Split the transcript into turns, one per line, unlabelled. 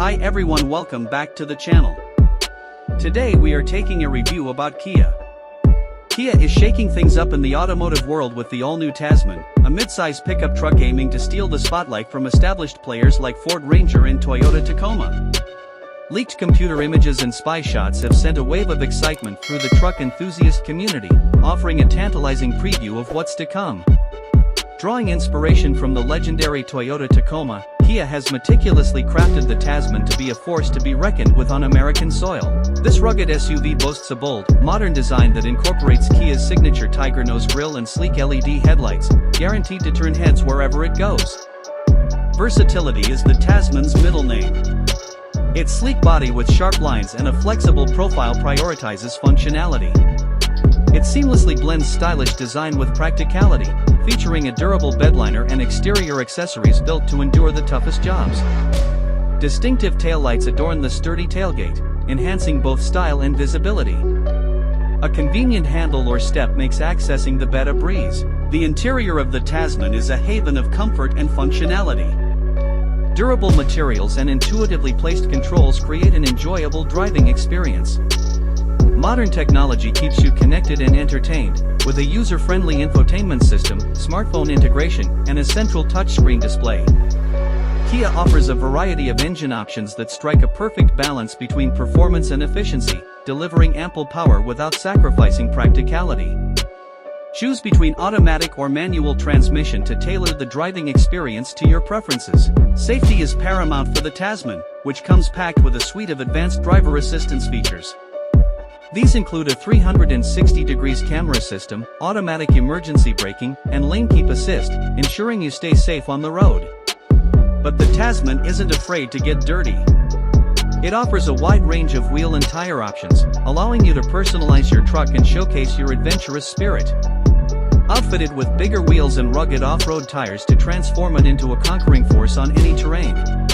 Hi everyone, welcome back to the channel. Today we are taking a review about Kia. Kia is shaking things up in the automotive world with the all-new Tasman, a mid-size pickup truck aiming to steal the spotlight from established players like Ford Ranger and Toyota Tacoma. Leaked computer images and spy shots have sent a wave of excitement through the truck enthusiast community, offering a tantalizing preview of what's to come. Drawing inspiration from the legendary Toyota Tacoma, Kia has meticulously crafted the Tasman to be a force to be reckoned with on American soil. This rugged SUV boasts a bold, modern design that incorporates Kia's signature tiger nose grille and sleek LED headlights, guaranteed to turn heads wherever it goes. Versatility is the Tasman's middle name. Its sleek body with sharp lines and a flexible profile prioritizes functionality. It seamlessly blends stylish design with practicality, featuring a durable bedliner and exterior accessories built to endure the toughest jobs. Distinctive taillights adorn the sturdy tailgate, enhancing both style and visibility. A convenient handle or step makes accessing the bed a breeze. The interior of the Tasman is a haven of comfort and functionality. Durable materials and intuitively placed controls create an enjoyable driving experience. Modern technology keeps you connected and entertained, with a user-friendly infotainment system, smartphone integration, and a central touchscreen display. Kia offers a variety of engine options that strike a perfect balance between performance and efficiency, delivering ample power without sacrificing practicality. Choose between automatic or manual transmission to tailor the driving experience to your preferences. Safety is paramount for the Tasman, which comes packed with a suite of advanced driver assistance features. These include a 360-degree camera system, automatic emergency braking, and lane keep assist, ensuring you stay safe on the road. But the Tasman isn't afraid to get dirty. It offers a wide range of wheel and tire options, allowing you to personalize your truck and showcase your adventurous spirit. Outfitted with bigger wheels and rugged off-road tires to transform it into a conquering force on any terrain.